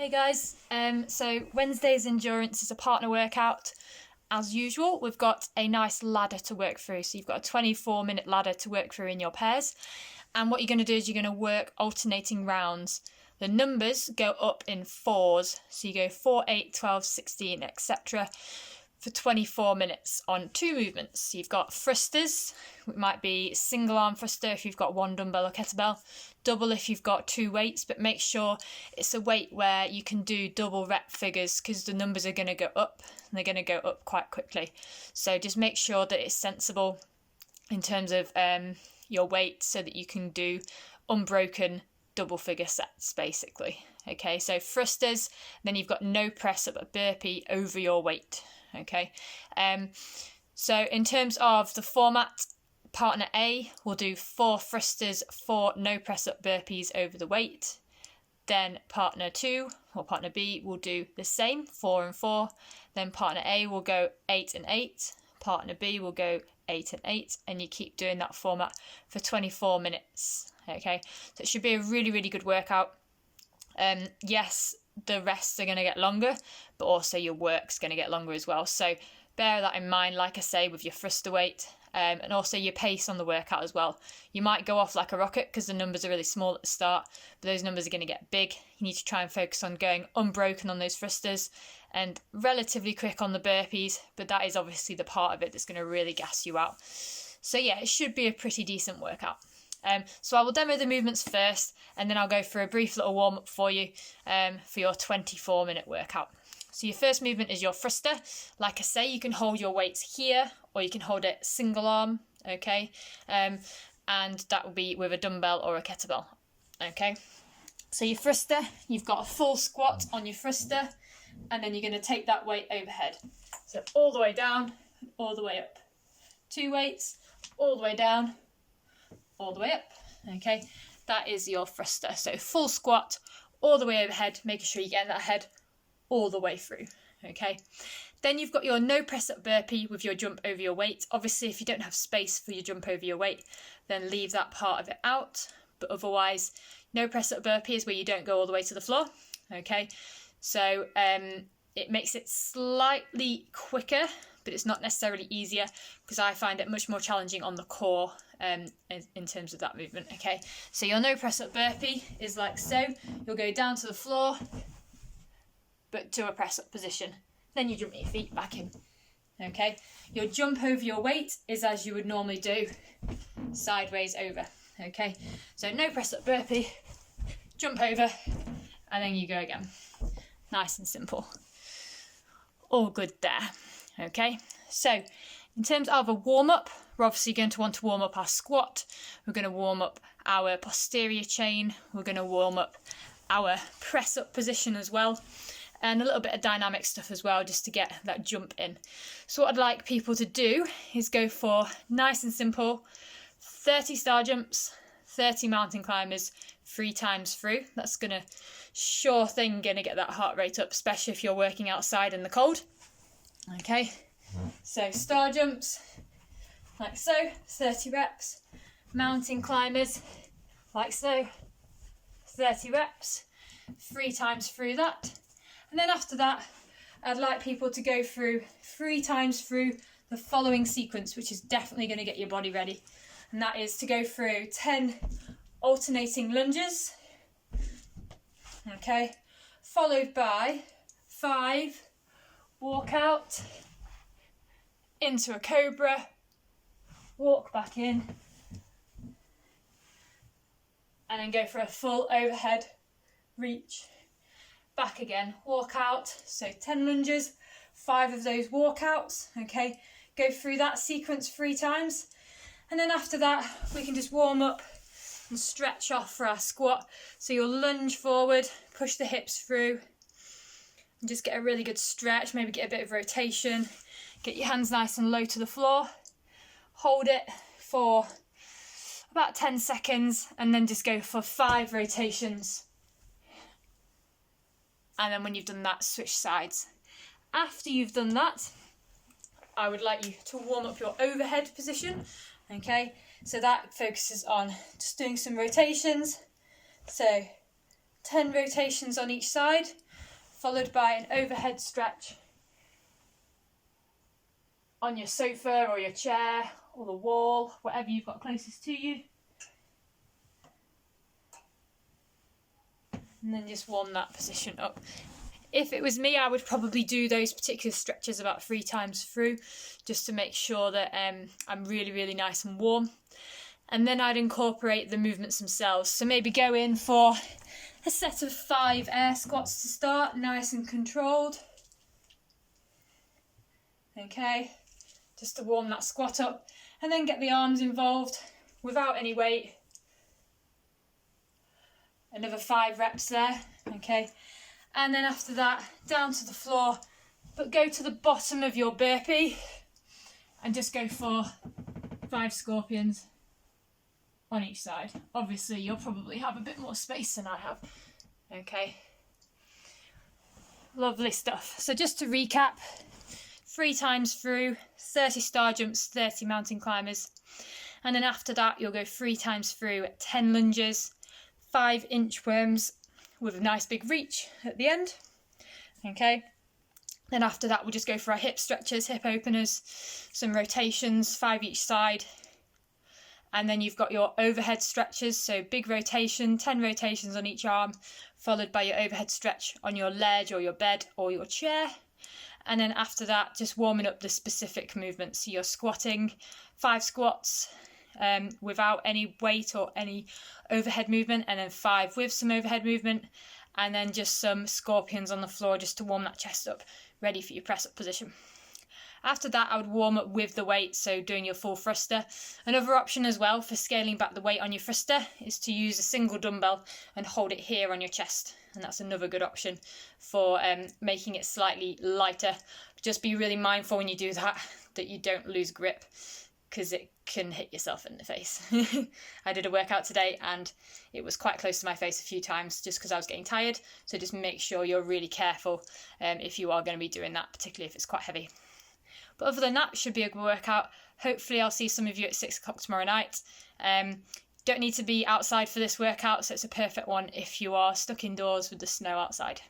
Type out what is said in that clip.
Hey guys, so Wednesday's endurance is a partner workout. As usual, we've got a nice ladder to work through. So you've got a 24-minute ladder to work through in your pairs. And what you're going to do is you're going to work alternating rounds. The numbers go up in fours. So you go 4, 8, 12, 16, etc. for 24 minutes on 2 movements. So you've got thrusters, it might be single arm thruster if you've got 1 dumbbell or kettlebell, double if you've got 2 weights, but make sure it's a weight where you can do double rep figures because the numbers are going to go up and they're going to go up quite quickly. So just make sure that it's sensible in terms of your weight so that you can do unbroken double figure sets basically. Okay, so thrusters, then you've got no press up a burpee over your weight. Okay, so in terms of the format, partner A will do 4 thrusters, 4 no press up burpees over the weight. Then partner 2 or partner B will do the same, 4 and 4. Then partner A will go 8 and 8. Partner B will go 8 and 8, and you keep doing that format for 24 minutes. Okay, so it should be a really, really good workout. Yes, the rests are going to get longer, but also your work's going to get longer as well. So bear that in mind, like I say, with your thruster weight and also your pace on the workout as well. You might go off like a rocket because the numbers are really small at the start, but those numbers are going to get big. You need to try and focus on going unbroken on those thrusters and relatively quick on the burpees, but that is obviously the part of it that's going to really gas you out. So yeah, it should be a pretty decent workout. So I will demo the movements first, and then I'll go for a brief little warm-up for you for your 24-minute workout. So your first movement is your thruster. Like I say, you can hold your weights here, or you can hold it single arm, okay? And that will be with a dumbbell or a kettlebell, okay? So your thruster, you've got a full squat on your thruster, and then you're going to take that weight overhead. So all the way down, all the way up. 2 weights, all the way down, all the way up. Okay, that is your thruster. So full squat all the way overhead, making sure you're getting that head all the way through. Okay, then you've got your no press up burpee with your jump over your weight. Obviously, if you don't have space for your jump over your weight, then leave that part of it out, but otherwise no press up burpee is where you don't go all the way to the floor. Okay, so it makes it slightly quicker, but it's not necessarily easier because I find it much more challenging on the core in terms of that movement. Okay, so your no press up burpee is like so. You'll go down to the floor, but to a press up position. Then you jump your feet back in. Okay, your jump over your weight is as you would normally do, sideways over. Okay, so no press up burpee, jump over, and then you go again. Nice and simple. All good there. Okay, so in terms of a warm-up, we're obviously going to want to warm up our squat. We're going to warm up our posterior chain. We're going to warm up our press-up position as well, and a little bit of dynamic stuff as well, just to get that jump in. So what I'd like people to do is go for nice and simple 30 star jumps, 30 mountain climbers, 3 times through. That's going to sure thing going to get that heart rate up, especially if you're working outside in the cold. Okay, so star jumps, like so, 30 reps, mountain climbers, like so, 30 reps, 3 times through that. And then after that, I'd like people to go through 3 times through the following sequence, which is definitely going to get your body ready. And that is to go through 10 alternating lunges, okay, followed by 5 walk out, into a cobra, walk back in, and then go for a full overhead reach, back again, walk out. So 10 lunges, 5 of those walkouts, okay, go through that sequence 3 times, and then after that we can just warm up and stretch off for our squat. So you'll lunge forward, push the hips through, and just get a really good stretch, maybe get a bit of rotation, get your hands nice and low to the floor, hold it for about 10 seconds, and then just go for 5 rotations. And then when you've done that, switch sides. After you've done that, I would like you to warm up your overhead position. Okay, so that focuses on just doing some rotations. So 10 rotations on each side. followed by an overhead stretch on your sofa or your chair or the wall, whatever you've got closest to you. And then just warm that position up. If it was me, I would probably do those particular stretches about 3 times through, just to make sure that I'm really, really nice and warm. And then I'd incorporate the movements themselves. So maybe go in for a set of 5 air squats to start, nice and controlled. Okay, just to warm that squat up. And then get the arms involved without any weight. Another 5 reps there, okay. And then after that, down to the floor, but go to the bottom of your burpee and just go for 5 scorpions on each side. Obviously, you'll probably have a bit more space than I have, okay. Lovely stuff. So just to recap, 3 times through, 30 star jumps, 30 mountain climbers. And then after that, you'll go 3 times through, 10 lunges, 5 inchworms with a nice big reach at the end. Okay. Then after that, we'll just go for our hip stretches, hip openers, some rotations, 5 each side. And then you've got your overhead stretches, so big rotation, 10 rotations on each arm, followed by your overhead stretch on your ledge or your bed or your chair. And then after that, just warming up the specific movements. So you're squatting, 5 squats without any weight or any overhead movement, and then 5 with some overhead movement, and then just some scorpions on the floor just to warm that chest up, ready for your press up position. After that, I would warm up with the weight, so doing your full thruster. Another option as well for scaling back the weight on your thruster is to use a single dumbbell and hold it here on your chest. And that's another good option for making it slightly lighter. Just be really mindful when you do that you don't lose grip, because it can hit yourself in the face. I did a workout today and it was quite close to my face a few times just because I was getting tired. So just make sure you're really careful if you are going to be doing that, particularly if it's quite heavy. But other than that, it should be a good workout. Hopefully I'll see some of you at 6 o'clock tomorrow night. Don't need to be outside for this workout, so it's a perfect one if you are stuck indoors with the snow outside.